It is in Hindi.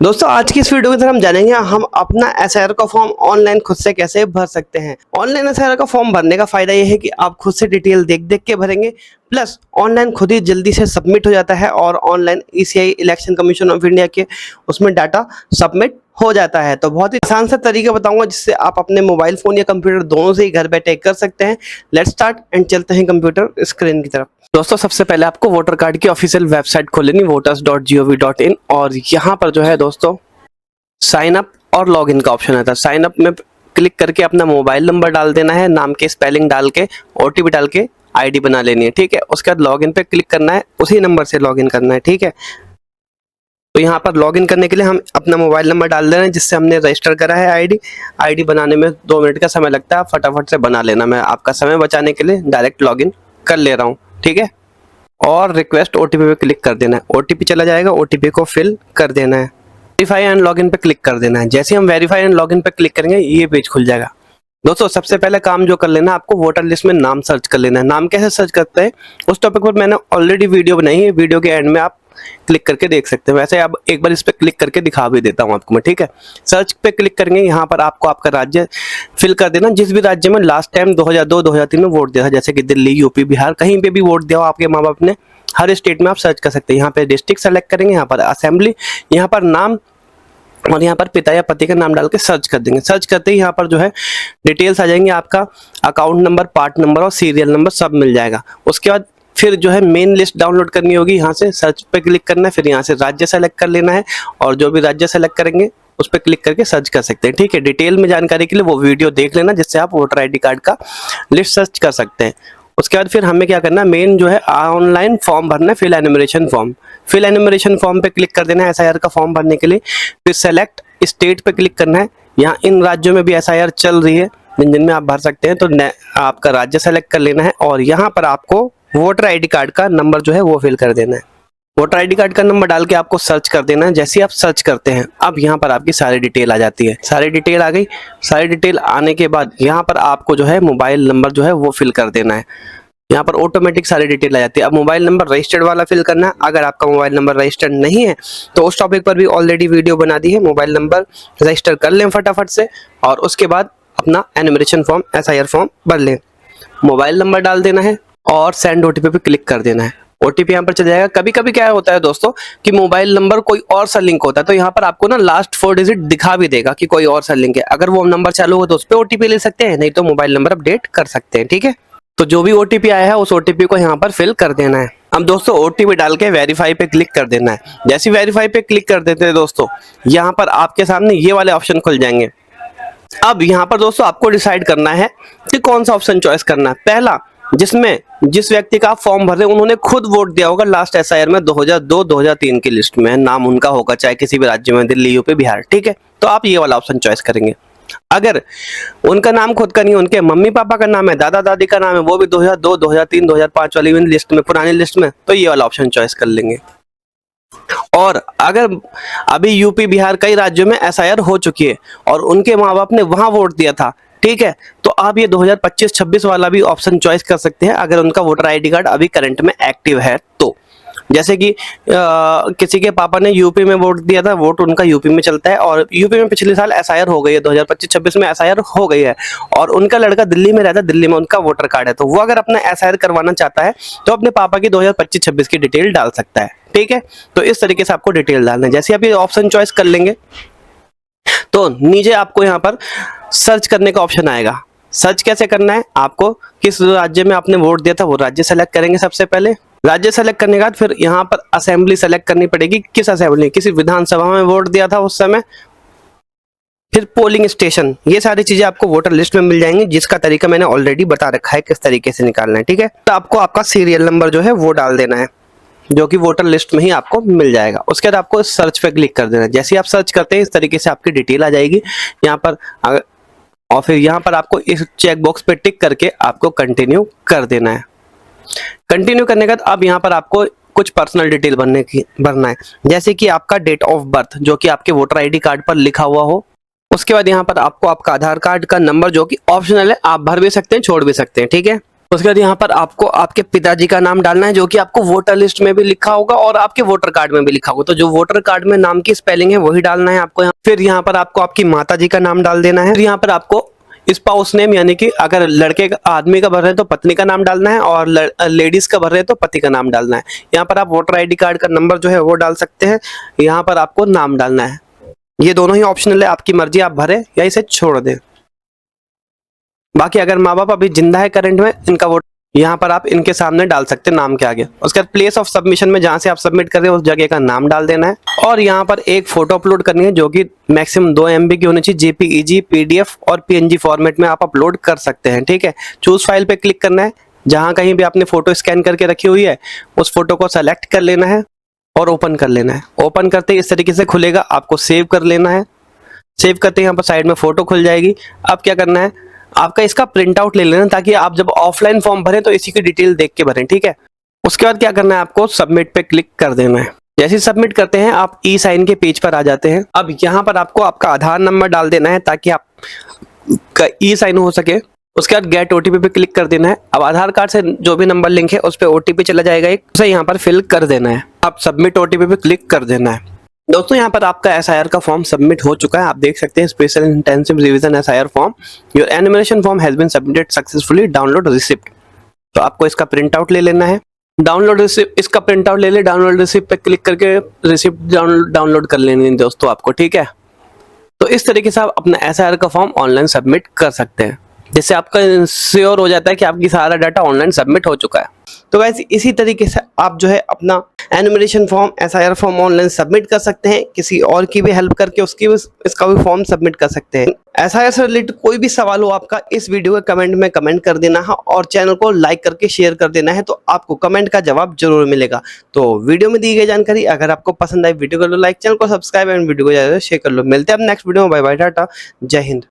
दोस्तों आज की इस वीडियो के अंदर हम जानेंगे हम अपना एसआईआर का फॉर्म ऑनलाइन खुद से कैसे भर सकते हैं। ऑनलाइन एसआईआर का फॉर्म भरने का फायदा यह है कि आप खुद से डिटेल देख देख के भरेंगे, प्लस ऑनलाइन खुद ही जल्दी से सबमिट हो जाता है और online ECI election commission of India के उसमें डाटा सबमिट हो जाता है। तो बहुत ही आसान सा तरीका बताऊंगा जिससे आप अपने मोबाइल फोन या कंप्यूटर दोनों से ही घर बैठे कर सकते हैं। लेट्स स्टार्ट एंड चलते हैं कंप्यूटर स्क्रीन की तरफ। दोस्तों सबसे पहले आपको वोटर कार्ड की ऑफिशियल वेबसाइट खोलनी voters.gov.in और यहाँ पर जो है दोस्तों साइन अप और लॉगिन का ऑप्शन आता है। साइन अप में क्लिक करके अपना मोबाइल नंबर डाल देना है, नाम के स्पेलिंग डाल के ओटीपी डाल के आईडी बना लेनी है, ठीक है। उसके बाद लॉगिन पे क्लिक करना है, उसी नंबर से लॉगिन करना है, ठीक है। तो यहाँ पर लॉगिन करने के लिए हम अपना मोबाइल नंबर डाल देना है जिससे हमने रजिस्टर करा है आईडी बनाने में 2 मिनट का समय लगता है, फटाफट से बना लेना। मैं आपका समय बचाने के लिए डायरेक्ट लॉगिन कर ले रहा हूँ, ठीक है। और रिक्वेस्ट ओटीपी पे क्लिक कर देना है, ओटीपी चला जाएगा, ओटीपी को फिल कर देना है। वेरीफाई एंड लॉगिन पे क्लिक कर देना है। जैसे हम वेरीफाई एंड लॉगिन पे क्लिक करेंगे ये पेज खुल जाएगा। दोस्तों सबसे पहले काम जो कर लेना है, आपको वोटर लिस्ट में नाम सर्च कर लेना है। नाम कैसे सर्च करते हैं उस टॉपिक पर मैंने ऑलरेडी वीडियो बनाई है, वीडियो के एंड में आप क्लिक करके देख सकते हैं। वैसे अब एक बार इस पे क्लिक करके दिखा भी देता हूं आपको मैं, ठीक है। सर्च पे क्लिक करेंगे, यहाँ पर आपको आपका राज्य फिल कर देना, जिस भी राज्य में लास्ट टाइम 2002-2003 में वोट दिया था, जैसे कि दिल्ली, यूपी, बिहार, कहीं पे भी वोट दिया हो आपके माँ बाप ने, हर स्टेट में आप सर्च कर सकते हैं। यहाँ पे डिस्ट्रिक्ट सेलेक्ट करेंगे, यहाँ पर असेंबली, यहाँ पर नाम और यहाँ पर पिता या पति का नाम डाल के सर्च कर देंगे। सर्च करते ही यहाँ पर जो है डिटेल्स आ जाएंगे, आपका अकाउंट नंबर, पार्ट नंबर और सीरियल नंबर सब मिल जाएगा। उसके बाद फिर जो है मेन लिस्ट डाउनलोड करनी होगी, यहाँ से सर्च पे क्लिक करना है, फिर यहाँ से राज्य सेलेक्ट कर लेना है और जो भी राज्य सेलेक्ट करेंगे उस पर क्लिक करके सर्च कर सकते हैं, ठीक है। डिटेल में जानकारी के लिए वो वीडियो देख लेना जिससे आप वोटर आईडी कार्ड का लिस्ट सर्च कर सकते हैं। उसके बाद फिर हमें क्या करना है, मेन जो है ऑनलाइन फॉर्म भरना है, fill enumeration form. Fill enumeration form पे क्लिक कर देना है एसआईआर का फॉर्म भरने के लिए। फिर सेलेक्ट स्टेट पे क्लिक करना है। यहाँ इन राज्यों में भी एसआईआर चल रही है जिनमें आप भर सकते हैं, तो आपका राज्य सेलेक्ट कर लेना है और यहाँ पर आपको वोटर आईडी कार्ड का नंबर जो है वो फिल कर देना है। वोटर आईडी कार्ड का नंबर डाल के आपको सर्च कर देना है। जैसे आप सर्च करते हैं अब यहाँ पर आपकी सारी डिटेल आ जाती है। सारी डिटेल आ गई। सारी डिटेल आने के बाद यहाँ पर आपको जो है मोबाइल नंबर जो है वो फिल कर देना है। यहाँ पर ऑटोमेटिक सारी डिटेल आ जाती है। अब मोबाइल नंबर रजिस्टर्ड वाला फिल करना है। अगर आपका मोबाइल नंबर रजिस्टर्ड नहीं है तो उस टॉपिक पर भी ऑलरेडी वीडियो बना दी है, मोबाइल नंबर रजिस्टर कर लें फटाफट से और उसके बाद अपना एनुमरेशन फॉर्म, एसआईआर फॉर्म भर लें। मोबाइल नंबर डाल देना है और सेंड ओटीपी पे क्लिक कर देना है। ओटीपी यहाँ पर चल जाएगा। कभी कभी क्या होता है दोस्तों कि मोबाइल नंबर कोई और सा लिंक होता है, तो यहाँ पर आपको ना लास्ट 4 डिजिट दिखा भी देगा कि कोई और सा लिंक है। अगर वो नंबर चालू हो तो उस पर ओटीपी ले सकते हैं, नहीं तो मोबाइल नंबर अपडेट कर सकते हैं, ठीक है। तो जो भी ओटीपी आया है उस ओटीपी को यहाँ पर फिल कर देना है। अब दोस्तों ओटीपी डाल के वेरीफाई पे क्लिक कर देना है। जैसे वेरीफाई पे क्लिक कर देते हैं दोस्तों, यहाँ पर आपके सामने ये वाले ऑप्शन खुल जाएंगे। अब यहाँ पर दोस्तों आपको डिसाइड करना है कि कौन सा ऑप्शन चॉइस करना है। पहला, जिसमें जिस व्यक्ति का आप फॉर्म भर रहे हैं उन्होंने खुद वोट दिया होगा लास्ट एसआईआर में 2002-2003 की लिस्ट में, नाम उनका होगा चाहे किसी भी राज्य में, दिल्ली, यूपी, बिहार, ठीक है। तो आप ये वाला ऑप्शन चॉइस करेंगे। अगर उनका नाम खुद का नहीं, उनके मम्मी पापा का नाम है, दादा दादी का नाम है, वो भी 2002, 2003, 2005 वाली लिस्ट में, पुरानी लिस्ट में, तो ये वाला ऑप्शन चॉइस कर लेंगे। और अगर अभी यूपी, बिहार, कई राज्यों में एसआईआर हो चुकी है और उनके माँ बाप ने वहां वोट दिया था, ठीक है, तो आप ये 2025-26 वाला भी ऑप्शन चॉइस कर सकते हैं अगर उनका वोटर आईडी कार्ड अभी करंट में एक्टिव है तो। जैसे कि किसी के पापा ने यूपी में वोट दिया था, वोट उनका यूपी में चलता है और यूपी में पिछले साल एसआईआर हो गई है, 2025-26 में एसआईआर हो गई है और उनका लड़का दिल्ली में रहता है, दिल्ली में उनका वोटर कार्ड है, तो वो अगर अपना एसआईआर करवाना चाहता है तो अपने पापा की 2025-26 की डिटेल डाल सकता है, ठीक है। तो इस तरीके से आपको डिटेल डालना है। जैसे आप ये ऑप्शन चॉइस कर लेंगे तो नीचे आपको यहाँ पर सर्च करने का ऑप्शन आएगा। सर्च कैसे करना है, आपको किस राज्य में आपने वोट दिया था वो राज्य सेलेक्ट करेंगे सबसे पहले। राज्य सेलेक्ट करने के बाद फिर यहाँ पर असेंबली सेलेक्ट करनी पड़ेगी, किस असेंबली, किसी विधानसभा में वोट दिया था उस समय। फिर पोलिंग स्टेशन, ये सारी चीजें आपको वोटर लिस्ट में मिल जाएंगी जिसका तरीका मैंने ऑलरेडी बता रखा है किस तरीके से निकालना है, ठीक है। तो आपको आपका सीरियल नंबर जो है वो डाल देना है जो कि वोटर लिस्ट में ही आपको मिल जाएगा। उसके बाद आपको सर्च पे क्लिक कर देना है। जैसे आप सर्च करते हैं इस तरीके से आपकी डिटेल आ जाएगी यहाँ पर और फिर यहाँ पर आपको इस चेक बॉक्स पे टिक करके आपको कंटिन्यू कर देना है। कंटिन्यू करने के बाद अब यहाँ पर आपको कुछ पर्सनल डिटेल भरना है, जैसे कि आपका डेट ऑफ बर्थ जो कि आपके वोटर आईडी कार्ड पर लिखा हुआ हो। उसके बाद यहाँ पर आपको आपका आधार कार्ड का नंबर जो कि ऑप्शनल है, आप भर भी सकते हैं छोड़ भी सकते हैं, ठीक है। उसके बाद यहाँ पर आपको आपके पिताजी का नाम डालना है, जो कि आपको वोटर लिस्ट में भी लिखा होगा और आपके वोटर कार्ड में भी लिखा होगा। तो जो वोटर कार्ड में नाम की स्पेलिंग है वही डालना है आपको। फिर यहाँ पर आपको आपकी माता जी का नाम डाल देना है। फिर यहाँ पर आपको स्पाउस नेम, यानी कि अगर लड़के का आदमी का भर रहे हैं तो पत्नी का नाम डालना है, और लेडीज का भर रहे हैं तो पति का नाम डालना है। यहाँ पर आप वोटर आईडी कार्ड का नंबर जो है वो डाल सकते हैं। यहाँ पर आपको नाम डालना है। ये दोनों ही ऑप्शनल है, आपकी मर्जी, आप भरे या इसे छोड़ दें। बाकी अगर माँ बाप अभी जिंदा है करंट में, इनका वोट यहाँ पर आप इनके सामने डाल सकते हैं नाम के आगे। उसके बाद प्लेस ऑफ सबमिशन में जहाँ से आप सबमिट कर रहे हैं उस जगह का नाम डाल देना है। और यहाँ पर एक फोटो अपलोड करनी है, जो कि मैक्सिमम 2 MB की होनी चाहिए। JPEG, PDF और PNG फॉर्मेट में आप अपलोड कर सकते हैं। ठीक है, चूज फाइल पे क्लिक करना है। जहाँ कहीं भी आपने फोटो स्कैन करके रखी हुई है उस फोटो को सेलेक्ट कर लेना है और ओपन कर लेना है। ओपन करते ही इस तरीके से खुलेगा, आपको सेव कर लेना है। सेव करते ही यहाँ पर साइड में फोटो खुल जाएगी। अब क्या करना है, आपका इसका प्रिंट आउट ले लेना, ताकि आप जब ऑफलाइन फॉर्म भरें तो इसी की डिटेल देख के भरें। ठीक है, उसके बाद क्या करना है, आपको सबमिट पे क्लिक कर देना है। जैसे सबमिट करते हैं आप ई साइन के पेज पर आ जाते हैं। अब यहाँ पर आपको आपका आधार नंबर डाल देना है ताकि आप का ई साइन हो सके। उसके बाद गेट OTP पे क्लिक कर देना है। अब आधार कार्ड से जो भी नंबर लिंक है उस पर OTP चला जाएगा, एक उसे यहाँ पर फिल कर देना है। अब सबमिट OTP पे क्लिक कर देना है। दोस्तों यहाँ पर आपका SIR का फॉर्म सबमिट हो चुका है। आप देख सकते हैं special intensive revision SIR form, your enumeration form has been submitted successfully, download receipt. तो आपको इसका प्रिंट आउट ले लेना है। डाउनलोड रिसिप्ट, इसका प्रिंट आउट ले ले, डाउनलोड रिसिप्ट पे क्लिक करके रिसिप्ट डाउनलोड कर लेनी है दोस्तों आपको। ठीक है, तो इस तरीके से आप अपना SIR का फॉर्म ऑनलाइन सबमिट कर सकते हैं, जिससे आपका श्योर हो जाता है कि आपकी सारा डाटा ऑनलाइन सबमिट हो चुका है। तो गाइस इसी तरीके से आप जो है अपना enumeration form, SIR form online submit कर सकते हैं। किसी और की भी हेल्प करके उसकी भी इसका भी फॉर्म सबमिट कर सकते हैं। SIR से रिलेटेड कोई भी सवाल हो आपका, इस वीडियो के कमेंट में कमेंट कर देना है और चैनल को लाइक करके शेयर कर देना है, तो आपको कमेंट का जवाब जरूर मिलेगा। तो वीडियो में दी गई जानकारी अगर आपको पसंद आई, वीडियो कर लो लाइक, चैनल को सब्सक्राइब एंड वीडियो को ज़्यादा शेयर कर लो। मिलते हैं अब नेक्स्ट वीडियो में। बाय बाय, टाटा, जय हिंद।